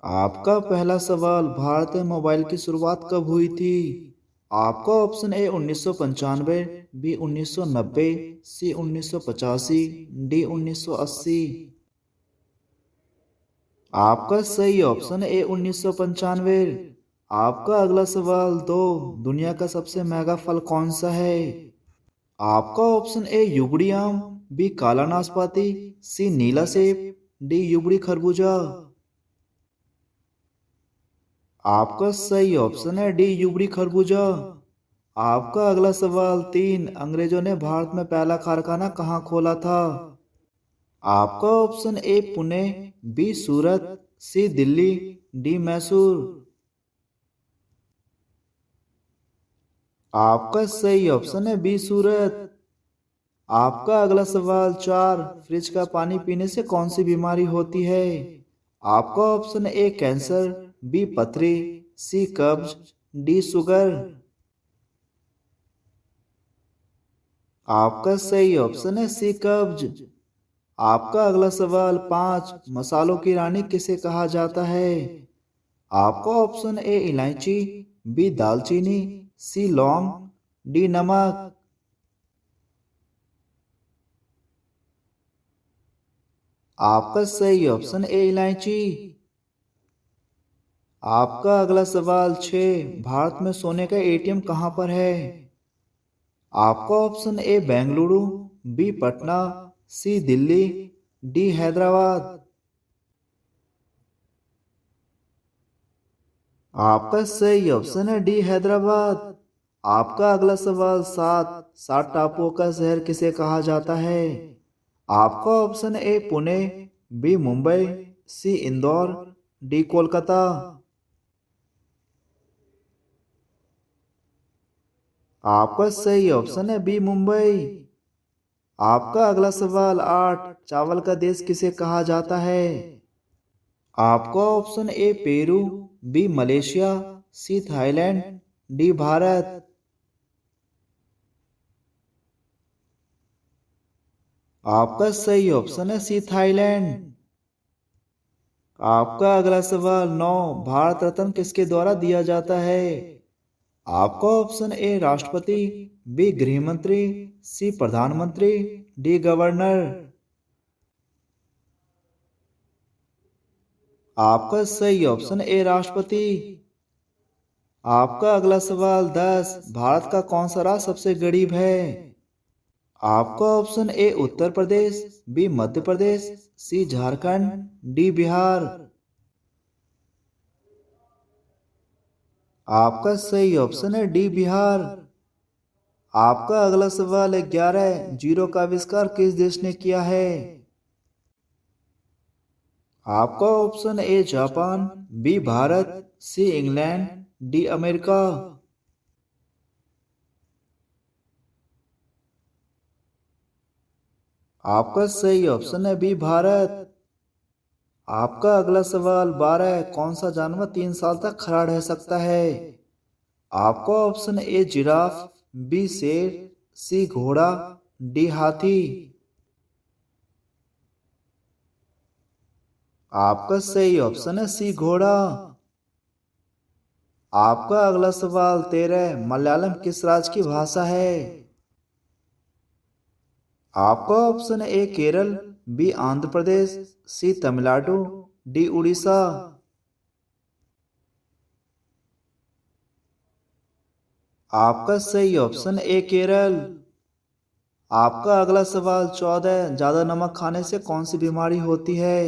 आपका पहला सवाल, भारत में मोबाइल की शुरुआत कब हुई थी? आपका option A 1995, B 1990, C 1985, D 1980। आपका सही ऑप्शन ए 1995। आपका अगला सवाल दो, दुनिया का सबसे महंगा फल कौन सा है? आपका ऑप्शन ए युबड़ी आम, बी काला नाशपाती, सी नीला सेब, डी युबड़ी खरबूजा। आपका सही ऑप्शन है डी युबड़ी खरबूजा। आपका अगला सवाल तीन, अंग्रेजों ने भारत में पहला कारखाना कहाँ खोला था? आपका option A Pune, B Surat, C Delhi, D Mysore. आपका सही ऑप्शन है बी सूरत। आपका अगला सवाल चार, फ्रिज का पानी पीने से कौन सी बीमारी होती है? आपका ऑप्शन ए कैंसर, बी पथरी, सी कब्ज, डी शुगर। आपका सही ऑप्शन है सी कब्ज। आपका अगला सवाल पाँच, मसालों की रानी किसे कहा जाता है? आपका ऑप्शन ए इलायची, बी दालचीनी, सी लौंग, डी नमक। आपका सही ऑप्शन ए इलायची। आपका अगला सवाल छः, भारत में सोने का एटीएम कहाँ पर है? आपका option A Bengaluru, B Patna, C Delhi, D Hyderabad. आपका सही ऑप्शन है डी हैदराबाद। आपका अगला सवाल सात, सात टापुओं का शहर किसे कहा जाता है? आपका option A Pune, B Mumbai, C Indore, D Kolkata. आपका सही ऑप्शन है बी मुंबई। आपका अगला सवाल आठ, चावल का देश किसे कहा जाता है? आपका option A Peru, B Malaysia, C Thailand, D Bharat. आपका सही ऑप्शन है सी थाईलैंड। आपका अगला सवाल नौ, भारत रत्न किसके द्वारा दिया जाता है? आपका ऑप्शन ए राष्ट्रपति, बी गृह मंत्री, सी प्रधानमंत्री, डी गवर्नर। आपका सही ऑप्शन ए राष्ट्रपति। आपका अगला सवाल दस, भारत का कौन सा राज्य सबसे गरीब है? आपका option A Uttar Pradesh, B Madhya Pradesh, C Jharkhand, D Bihar. आपका सही ऑप्शन है डी बिहार। आपका अगला सवाल 11, जीरो का आविष्कार किस देश ने किया है? आपका option A Japan, B Bharat, C England, D America. आपका सही ऑप्शन है बी भारत। आपका अगला सवाल 12, कौन सा जानवर 3 साल तक खड़ा रह सकता है? आपका ऑप्शन ए जिराफ, बी शेर, सी घोड़ा, डी हाथी। आपका सही ऑप्शन है सी घोड़ा। आपका अगला सवाल 13, मलयालम किस राज्य की भाषा है? आपका option A Kerala, B Andhra Pradesh, C Tamil Nadu, D Orissa. आपका सही ऑप्शन ए केरल। आपका अगला सवाल 14, ज्यादा नमक खाने से कौन सी बीमारी होती है?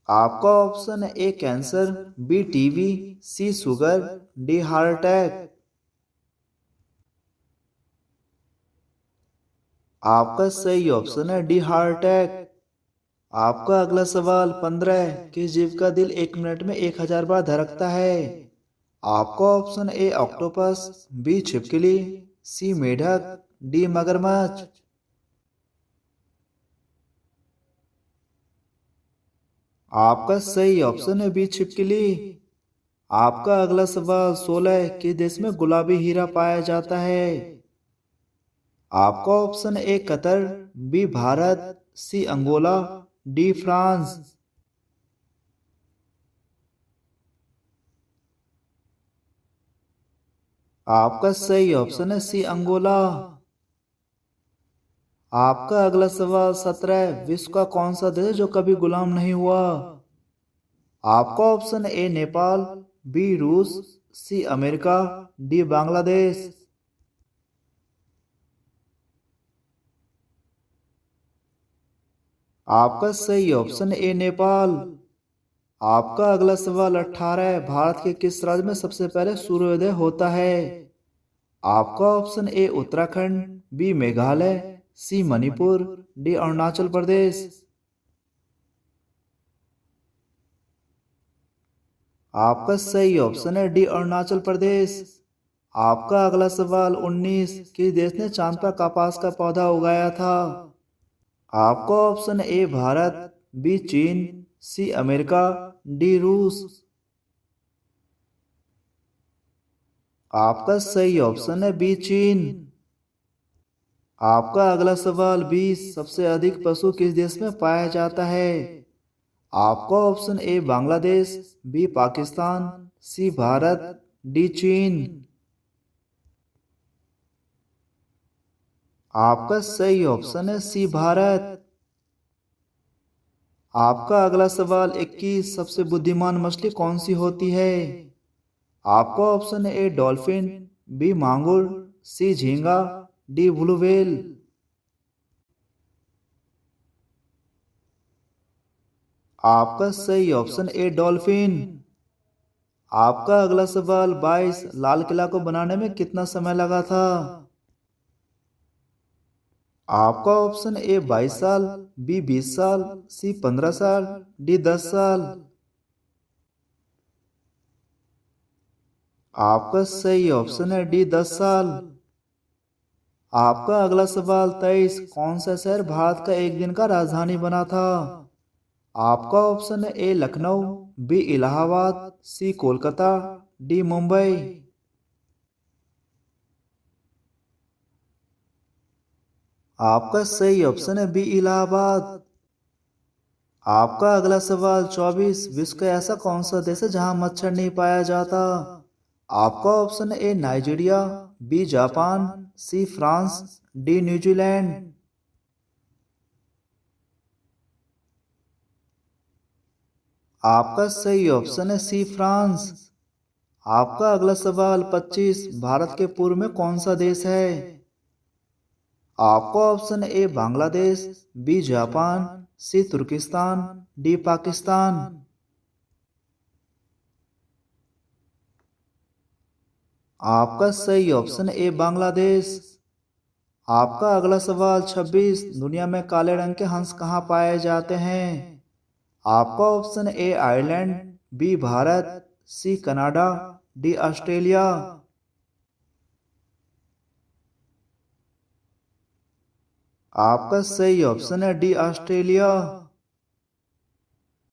आपका option A cancer, B TB, C sugar, D heart attack. आपका सही ऑप्शन है डी हार्ट अटैक। आपका अगला सवाल 15, किस जीव का दिल 1 मिनट में 1000 बार धड़कता है? आपका ऑप्शन ए ऑक्टोपस, बी छिपकली, सी मेढक, डी मगरमच्छ। आपका सही ऑप्शन है बी छिपकली। आपका अगला सवाल 16, किस देश में गुलाबी हीरा पाया जाता है? आपका option A Qatar, B Bharat, C Angola, D France. आपका सही ऑप्शन है सी अंगोला। आपका अगला सवाल 17, विश्व का कौन सा देश है जो कभी गुलाम नहीं हुआ? आपका ऑप्शन ए नेपाल, बी रूस, सी अमेरिका, डी बांग्लादेश। आपका सही ऑप्शन ए नेपाल। आपका अगला सवाल 18, भारत के किस राज्य में सबसे पहले सूर्योदय होता है? आपका option A Uttarakhand, B Meghalaya, C Manipur, D Arunachal Pradesh. आपका सही ऑप्शन है डी अरुणाचल प्रदेश। आपका अगला सवाल 19, किस देश ने चांद पर कपास का पौधा उगाया था? आपका ऑप्शन ए भारत, बी चीन, सी अमेरिका, डी रूस। आपका सही ऑप्शन है बी चीन। आपका अगला सवाल 20, सबसे अधिक पशु किस देश में पाया जाता है? आपका option A Bangladesh, B Pakistan, C Bharat, D चीन। आपका सही ऑप्शन है सी भारत। आपका अगला सवाल 21, सबसे बुद्धिमान मछली कौन सी होती है? आपका ऑप्शन है ए डॉल्फिन, बी मांगुर, सी झींगा, डी ब्लू व्हेल। आपका सही ऑप्शन ए डॉल्फिन। आपका अगला सवाल 22, लाल किला को बनाने में कितना समय लगा था? आपका ऑप्शन ए 22 साल, बी 20 साल, सी 15 साल, डी 10 साल। आपका सही ऑप्शन है डी 10 साल। आपका अगला सवाल 23, कौन सा शहर भारत का एक दिन का राजधानी बना था? आपका ऑप्शन है ए लखनऊ, बी इलाहाबाद, सी कोलकाता, डी मुंबई। आपका सही ऑप्शन है बी इलाहाबाद। आपका अगला सवाल 24, विश्व का ऐसा कौन सा देश है जहां मच्छर नहीं पाया जाता? आपका ऑप्शन है A Nigeria, B Japan, C France, D New Zealand. आपका सही ऑप्शन है सी फ्रांस। आपका अगला सवाल 25, भारत के पूर्व में कौन सा देश है? आपका ऑप्शन है ए बांग्लादेश, बी जापान, सी तुर्किस्तान, डी पाकिस्तान। आपका सही ऑप्शन ए बांग्लादेश। आपका अगला सवाल 26, दुनिया में काले रंग के हंस कहाँ पाए जाते हैं? आपका option A Ireland, B Bharat, C Canada, D Australia. आपका सही ऑप्शन है डी ऑस्ट्रेलिया।